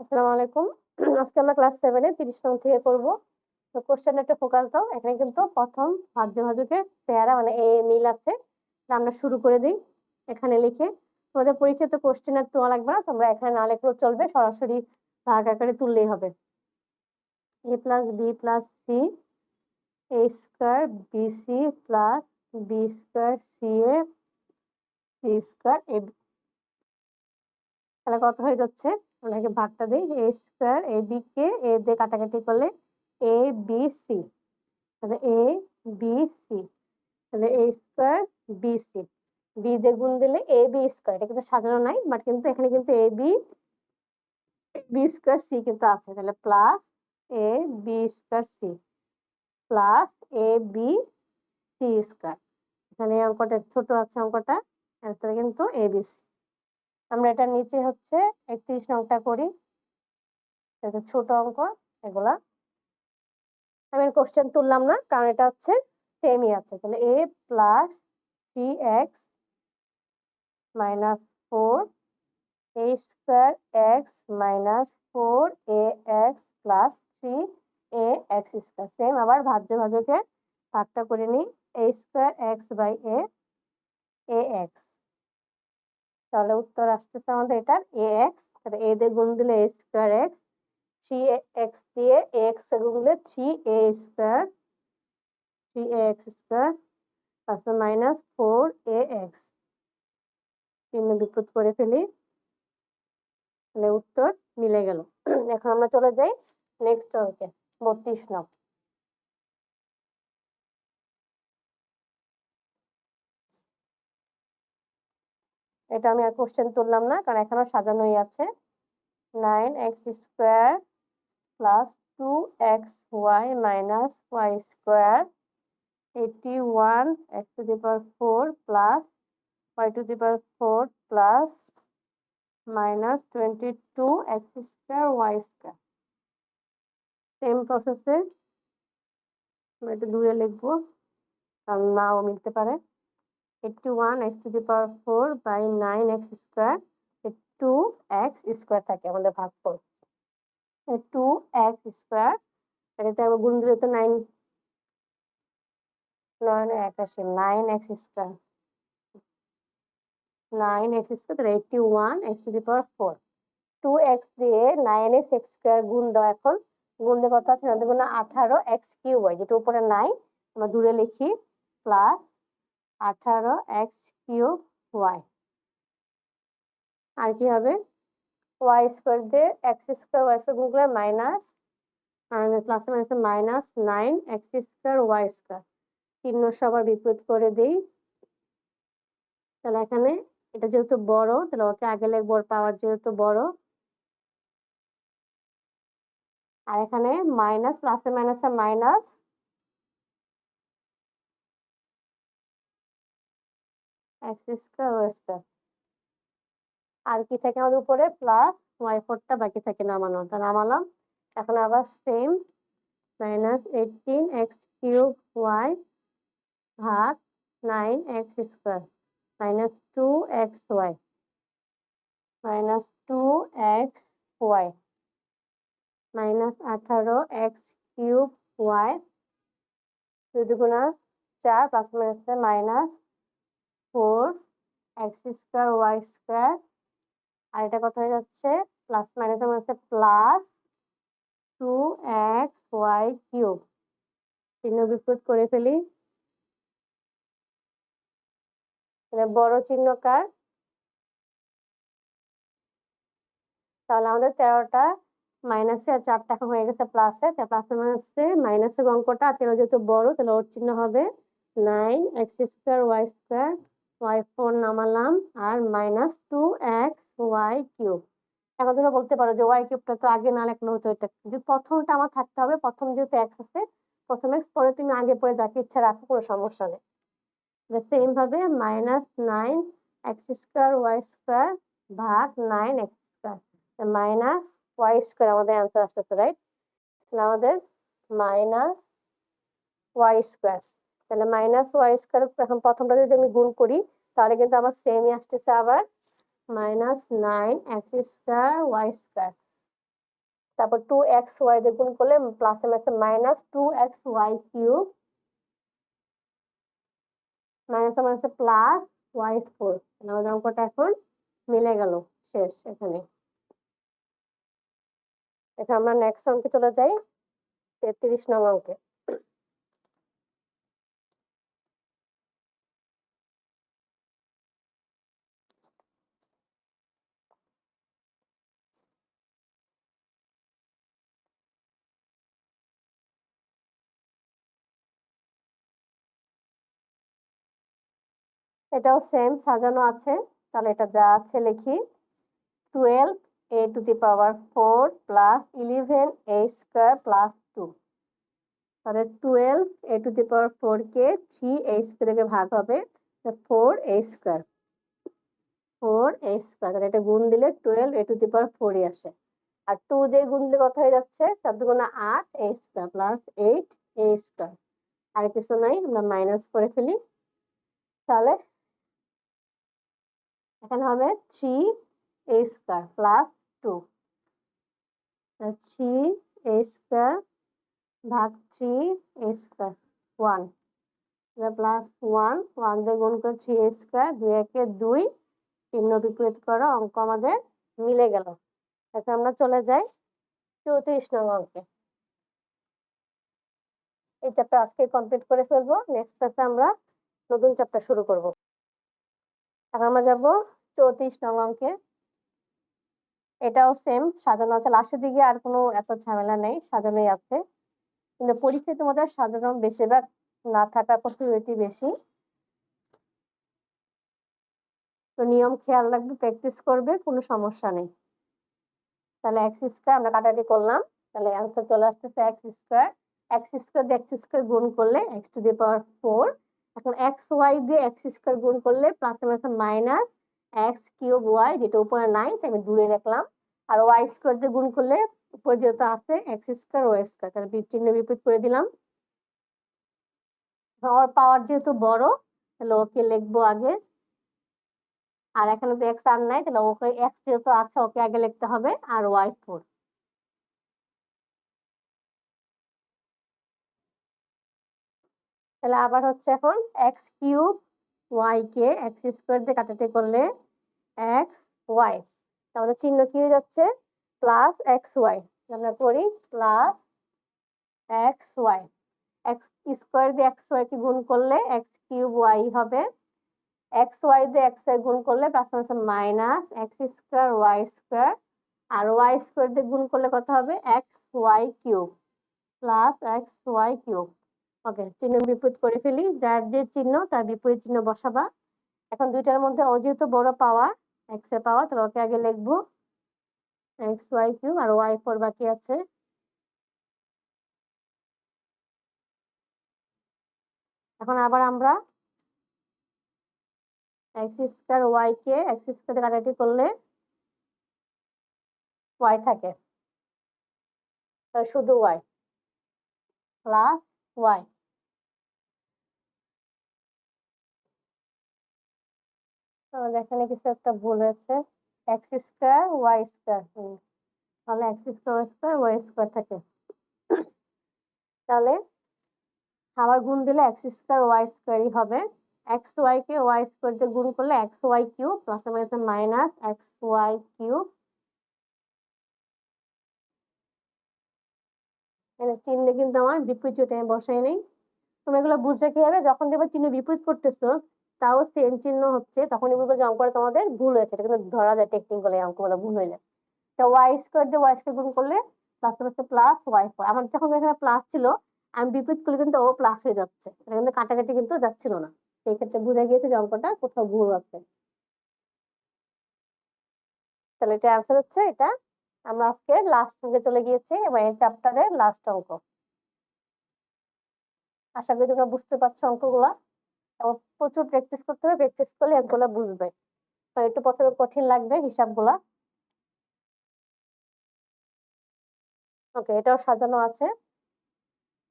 আসসালামু আলাইকুম। আজকে আমরা ক্লাস 7 এ 30 নং থেকে করব। তো কোশ্চেন একটা ফোকাস দাও। এখানে কিন্তু প্রথম ভাজ্য-ভাজকের পেয়ারা মানে এ মিল আছে। আমরা শুরু করে দেই। এখানে লিখে তোমাদের পরীক্ষাতে কোশ্চেন আর তোলা লাগবে না। তোমরা এখানে না লিখলেও চলবে। সরাসরি ভাগ আকারে তুললেই হবে। a + b + c a square bc + b square ca c square ab। তাহলে কত হয়ে যাচ্ছে? আমরা আগে ভাগটা দেই। a square ab K a দিয়ে কাটাকাটি করলে a b c, তাহলে a b c, তাহলে a square b c, b দিয়ে গুণ দিলে a b স্কয়ার। এটা কিন্তু সাজানো নাই, বাট কিন্তু এখানে কিন্তু a b b square c কিন্তু আছে। তাহলে plus a b square c plus a b c square. এখানে অঙ্কটা ছোট আছে, অঙ্কটা অ্যান্সার কিন্তু a b c। আমরা এটা নিচে হচ্ছে 31 নংটা করি। এটা ছোট অঙ্ক এগুলা। আমি কোশ্চেন তুললাম না, কারণ এটা হচ্ছে সেমই আছে। তাহলে a plus 3x minus 4 a square x minus 4ax plus 3ax square. Same আবার ভাজ্য-ভাজকের ভাগটা করে নিই। a square x by a ax। তাহলে উত্তর আসতেছে আমাদের এটার ax। তাহলে a দিয়ে গুণ দিলে a স্কয়ার x, 3x দিয়ে ax এর গুণ দিলে 3a স্কয়ার, 3ax স্কয়ার তারপর মাইনাস 4ax। চিহ্ন বিপরীত করে ফেলি, তাহলে উত্তর মিলে গেল। এখন আমরা চলে যাই নেক্সট অঙ্কে 32 নং। এটা আমি আর কোশ্চেন তুললাম না, কারণ এখনো সাজানোই আছে। 9x square plus 2xy minus y square 81x to the power 4 plus y two the power 4 plus minus 22x square y square. Same প্রসেসে আমরা একটু দূরে লিখবো, কারণ নাও মিলতে পারে। 81x to the power 4 by 9x square, 2x square থাকে আমাদের ভাগফল। 2x স্কয়ার, এটাতে আবার গুণ দিলে তো 9 81 9x স্কয়ার, 9x স্কয়ার, তাহলে 81x to the power 4। 2x দিয়ে 9x স্কয়ার গুণ দাও। এখন গুণ দিয়ে কত আছে? 9 গুণ 18x কিউব হয়, যেটা উপরে নাই আমরা দূরে লিখি, প্লাস 18x কিউব y। আর কি হবে? y স্কয়ার দিয়ে x স্কয়ার y স্কয়ার গুণ করলে মাইনাস, আর প্লাসে মাইনাসে minus 9x square y square. চিহ্ন সবার বিপরীত করে দেই। তাহলে এখানে এটা যেহেতু বড়, তাহলে ওকে আগে লিখবো, পাওয়ার যেহেতু বড়। আর এখানে মাইনাস, প্লাসে মাইনাসে minus, x square y square. আর কি থাকে আমাদের উপরে? প্লাস y4 টা বাকি থাকে নামানো, তা নামালাম। এখন আবার same minus 18x cube y ভাগ 9x square minus 2xy minus 2xy minus 18x cube y, 2 দুগুণা 4 প্লাস মাইনাসে minus 4x square y square. আর এটা কত হয়ে যাচ্ছে? প্লাস মাইনাসে মাইনাসে প্লাস 2xy কিউব। চিহ্ন বিপরীত করে ফেলি। তাহলে বড় চিহ্ন কার? তাহলে আমাদের 13টা মাইনাসে আর 4টা এখন হয়ে গেছে প্লাসে। তাহলে প্লাসে মাইনাসে মাইনাসের অঙ্কটা, আর 13 যেহেতু বড়, তাহলে ওর চিহ্ন হবে 9x square y square, y4 নামালাম, আর মাইনাস 2xy কিউব। এখন তুমি বলতে পারো যে y কিউবটা তো আগে না লিখলে হতো, এটা যে প্রথমটা আমার থাকতে হবে। প্রথম যেহেতু x আছে, প্রথম x, পরে তুমি আগে পরে যাকে ইচ্ছা রাখো, কোনো সমস্যা নেই। সেম ভাবে minus 9x square y square ভাগ 9x square minus y square আমাদের অ্যান্সার আসতেছে, রাইট? তাহলে আমাদের মাইনাস y স্কয়ার। তাহলে মাইনাস y স্কয়ার, এখন প্রথমটা যদি আমি গুণ করি, তাহলে কিন্তু আমার সেমই আসতেছে আবার minus 9x square y square. তারপর 2xy দিয়ে গুণ করলে প্লাস আছে মাইনাস 2xy কিউব মাইনাস আছে প্লাস y4। আমাদের অঙ্কটা এখন মিলে গেল, শেষ এখানে। এখন আমরা নেক্সট অঙ্কে চলে যাই, 33 নং অঙ্কে। এটাও সেম সাজানো আছে, তাহলে এটা যা আছে লিখি। 12a⁴ plus 11a square plus 2। তাহলে 12a⁴ কে 3a স্কয়ারে ভাগ হবে 4a স্কয়ার। 4a স্কয়ার, তাহলে এটা গুণ দিলে 12a⁴ আসে। আর 2 দিয়ে গুণ দিলে কত হয়ে যাচ্ছে? 4 দুগুণে 8a square plus 8a square. আর কিছু নাই, আমরা মাইনাস করে ফেলি। তাহলে এখানে হবে 3a square plus 2। 3a square ভাগ 3a স্কয়ার 1 প্লাস 1 1 দিয়ে গুণ করে 3a স্কয়ার, 2 একে 2, চিহ্ন বিপরীত করো, অঙ্ক আমাদের মিলে গেল। এখন আমরা চলে যাই 34 নং অঙ্কে। এই চ্যাপ্টার আজকে কমপ্লিট করে ফেলবো, নেক্সট ক্লাসে আমরা নতুন চ্যাপ্টার শুরু করব। এখন আমরা যাব 34 নং অঙ্কে। এটাও সেম সাজানো আছে, লাস্টের দিকে আর কোনো এত ঝামেলা নেই, সাজানোই আছে। কিন্তু পরীক্ষায় তোমাদের সাজানো বেশিরভাগ না থাকার পসিবিলিটি বেশি। তো নিয়ম খেয়াল রাখবে, প্র্যাকটিস করবে, কোনো সমস্যা নেই। তাহলে এক্স স্কয়ার আমরা কাটাকাটি করলাম, তাহলে অ্যান্সার চলে আসতেছে এক্স স্কয়ার। এক্স স্কয়ার দিয়ে এক্স স্কয়ার গুণ করলে x⁴। এখন এক্স ওয়াই দিয়ে এক্স স্কয়ার গুণ করলে প্লাস আছে মাইনাস এক্স কিউব ওয়াই, যেটা উপরে নাই তাই আমি দূরে রাখলাম। আর ওয়াই স্কয়ার দিয়ে গুণ করলে উপরে যেহেতু আছে এক্স স্কয়ার ওয়াই স্কয়ার, তাহলে চিহ্ন বিপরীত করে দিলাম। ওর পাওয়ার যেহেতু বড়, তাহলে ওকে লিখবো আগে। আর এখানে তো এক্স আর নাই, তাহলে ওকে এক্স যেহেতু আছে ওকে আগে লিখতে হবে, আর y4। তাহলে আবার হচ্ছে এখন এক্স কিউব ওয়াই কে এক্স স্কয়ার দিয়ে কাটাতে করলে এক্স ওয়াই, আমাদের চিহ্ন কি হয়ে যাচ্ছে? Plus x y. আমরা করি plus x y. X square দিয়ে এক্স ওয়াই কে গুণ করলে এক্স কিউব ওয়াই হবে। এক্স ওয়াই দিয়ে এক্স ওয়াই গুণ করলে প্লাস আছে minus x square y square. আর ওয়াই স্কয়ার দিয়ে গুণ করলে কত হবে? X y cube plus x y cube. Okay, চিহ্ন বিপরীত করে ফেলি, যার যে চিহ্ন তার বিপরীত চিহ্ন বসাবা। এখন দুইটার মধ্যে ও যেহেতু বড় পাওয়ার, এক্স এর পাওয়ার, তাহলে ওকে আগে লিখবো এক্স ওয়াই কিউব, আর y4 বাকি আছে। এখন আবার আমরা এক্স স্কয়ার ওয়াই কে এক্স স্কয়ার কাটাকাটি করলে ওয়াই থাকে, তাহলে শুধু ওয়াই প্লাস ওয়াই। আমাদের এখানে কিছু একটা ভুল হয়েছে, এক্স স্কয়ার ওয়াই স্কয়ার, তাহলে x square square y square থাকে। তাহলে আবার গুণ দিলে এক্স স্কয়ার ওয়াই স্কয়ারই হবে। এক্স ওয়াই কে ওয়াই স্কয়ার দিয়ে গুণ করলে এক্স ওয়াই কিউব প্লাস আছে মাইনাস এক্স ওয়াই কিউব। চিহ্ন কিন্তু আমার বিপরীত আমি বসাই নেই। তোমরা এগুলো বুঝতে কি হবে, যখন দেখবে চিহ্ন বিপরীত করতেছো তাও সেম চিহ্ন হচ্ছে, তখনই বুঝবে যে অঙ্কটা তোমাদের ভুল হয়েছে। এটা কিন্তু ধরা যায় টেকনিক্যালি অঙ্কগুলো ভুল হইলে। তো ওয়াই স্কয়ার দিয়ে ওয়াই স্কয়ার গুণ করলে প্লাস হচ্ছে প্লাস y4। আমার যখন এখানে প্লাস ছিল, আমি বিপরীত করলে কিন্তু ও প্লাস হয়ে যাচ্ছে, এটা কিন্তু কাটাকাটি কিন্তু যাচ্ছিল না। সেই ক্ষেত্রে বুঝা গিয়েছে যে অঙ্কটা কোথাও ভুল আছে। তাহলে এটা অ্যান্সার হচ্ছে এটা। আমরা আজকে লাস্ট অঙ্কে চলে গিয়েছি, এবং এই চ্যাপ্টারের লাস্ট অঙ্ক। আশা করি তোমরা বুঝতে পারছো অঙ্কগুলা, এবং প্রচুর প্র্যাকটিস করতে হবে, প্র্যাকটিস করলে অঙ্কগুলা বুঝবে। তো একটু প্রথমে কঠিন লাগবে হিসাবগুলা। ওকে, এটাও সাজানো আছে।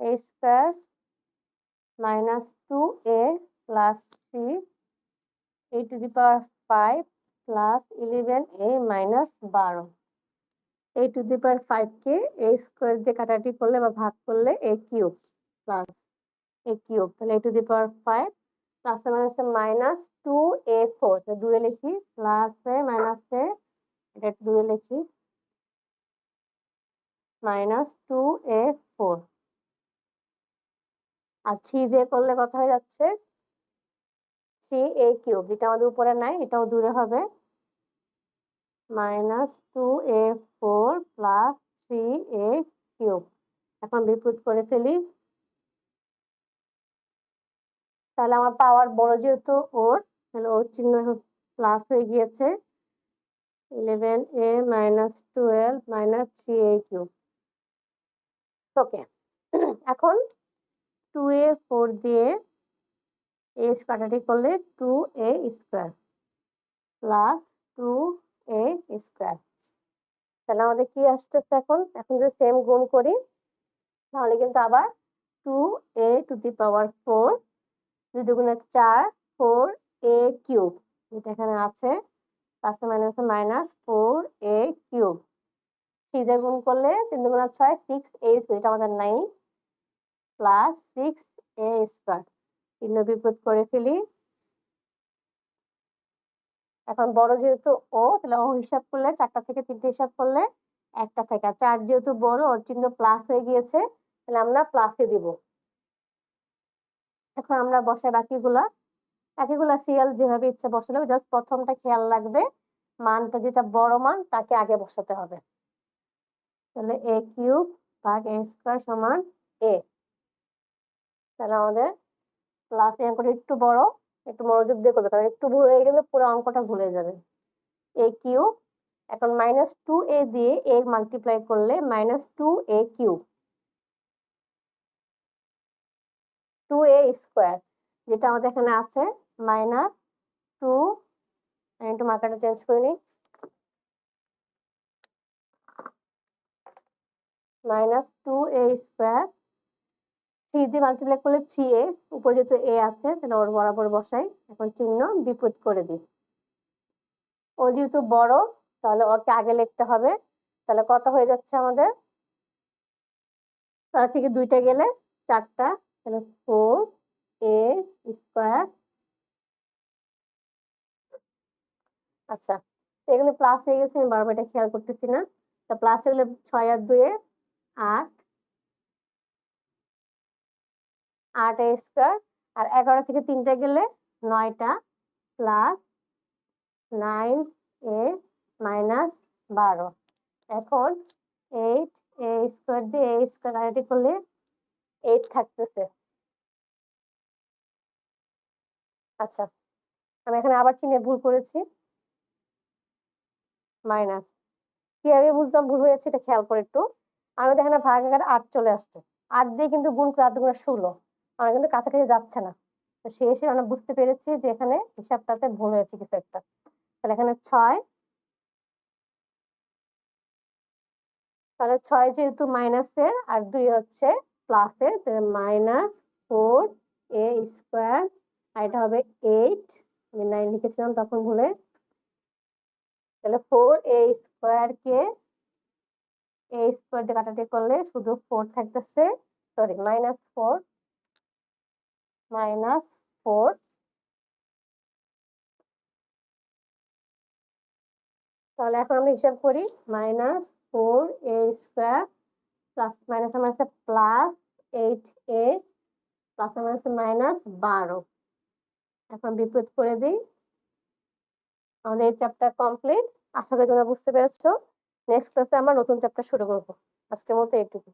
a square minus 2a plus 3 a⁵ plus 11a minus 12। a two the power 5 K a square দিয়ে কাটাকাটি করলে বা ভাগ করলে a cube plus a cube, তাহলে a two the power 5 plus minus minus 2a4, তো দূরে লিখি প্লাস এ মাইনাস এ, এটা দূরে লিখি মাইনাস 2a4, আর 3 দিয়ে করলে কত হয়ে যাচ্ছে 3a কিউব, যেটা আমাদের উপরে নাই এটাও দূরে হবে minus 2a4 plus 3a cube. এখন বিপরীত করে ফেলি, তাহলে আমার পাওয়ার বড় যেহেতু ওর, তাহলে ওর চিহ্ন প্লাস হয়ে গিয়েছে 11a minus 12 minus 3a cube. ওকে, এখন 2a4 দিয়ে a কাটাকাটি করলে 2a square plus 2a square, তাহলে আমাদের কি আসতেছে এখন যদি সেম গুণ করি তাহলে কিন্তু আবার 2a টু দি পাওয়ার 4, 2 দুগুণে 4, 4a কিউব, যেটা এখানে আছে plus minus minus 4a cube, 3 দিয়ে গুণ করলে 3 দুগুণে 6, 6a, এটা আমাদের নাই, প্লাস 6a স্কয়ার, চিহ্ন বিপরীত করে ফেলি। এখন বড় যেহেতু ও, তাহলে ও হিসাব করলে 4টা থেকে 3টে হিসাব করলে একটা থেকে, 4 যেহেতু বড় ওর চিহ্ন প্লাস হয়ে গিয়েছে, তাহলে আমরা প্লাসে দিব। এখন আমরা বসাই বাকিগুলা সিরিয়াল যেভাবে ইচ্ছা বসালে, জাস্ট প্রথমটা খেয়াল রাখবে মানটা যেটা বড় মান তাকে আগে বসাতে হবে, তাহলে a কিউব ভাগ a স্কয়ার সমান a, তাহলে আমাদের প্লাস এই অঙ্কটা একটু বড়, একটু মনোযোগ দিয়ে করবে, কারণ একটু ভুল হয়ে গেলে পুরো অঙ্কটা ভুলে যাবে। a কিউব, এখন মাইনাস 2a দিয়ে a মাল্টিপ্লাই করলে minus 2a cube, 2a square, যেটা আমাদের এখানে আছে মাইনাস 2, আমি একটু মার্কারটা চেঞ্জ করে নিই, মাইনাস 2a স্কয়ার, 3 দিয়ে মাল্টিপ্লাই করলে 3a, উপরে যেহেতু a আছে তাহলে ওর বরাবর বসাই, এখন চিহ্ন বিপরীত করে দিই। ও যেহেতু বড় তাহলে ওকে আগে লিখতে হবে, তাহলে কত হয়ে যাচ্ছে আমাদের, তার থেকে 2টা গেলে 4টা, তাহলে 4a স্কয়ার, আচ্ছা এখানে প্লাস হয়ে গেছে, আমি বারবার এটা খেয়াল করতেছি না, তা প্লাস হলে 6 আর 2 8, 8a স্কয়ার, আর 11 থেকে 3টা গেলে 9টা, প্লাস 9a মাইনাস 12, এখন 8a স্কয়ার দিয়ে a স্কয়ার কাটাকাটি করলে 8 থাকতেছে। আচ্ছা আমি এখানে আবার চিহ্নে ভুল করেছি, মাইনাস, কিভাবে বুঝলাম ভুল হয়েছে এটা খেয়াল করে একটু, আমাদের এখানে ভাগাকার 8 চলে আসছে, 8 দিয়ে কিন্তু গুণ করে 8 দুগুণে 16, আমরা কিন্তু কাছাকাছি যাচ্ছে না, তো শেষে আমরা বুঝতে পেরেছি যে এখানে হিসাবটাতে ভুল হয়েছে কিছু একটা, তাহলে এখানে 6, তাহলে 6 যেহেতু মাইনাসের আর 2 হচ্ছে প্লাসের, তাহলে মাইনাস 4a স্কয়ার, আর এটা হবে 8, আমি 9 লিখেছিলাম তখন ভুলে, তাহলে 4a square K a square দিয়ে কাটাকাটি করলে শুধু 4 থাকতেছে, সরি মাইনাস 4, তাহলে এখন আমরা হিসাব করি minus 4a square plus minus minus plus 8a plus minus minus 12, এখন বিপরীত করে দিই, আমাদের এই চ্যাপ্টার কমপ্লিট। আশা করি তোমরা বুঝতে পেরেছো, নেক্সট ক্লাসে আমরা নতুন চ্যাপ্টার শুরু করবো, আজকের মতো এইটুকু।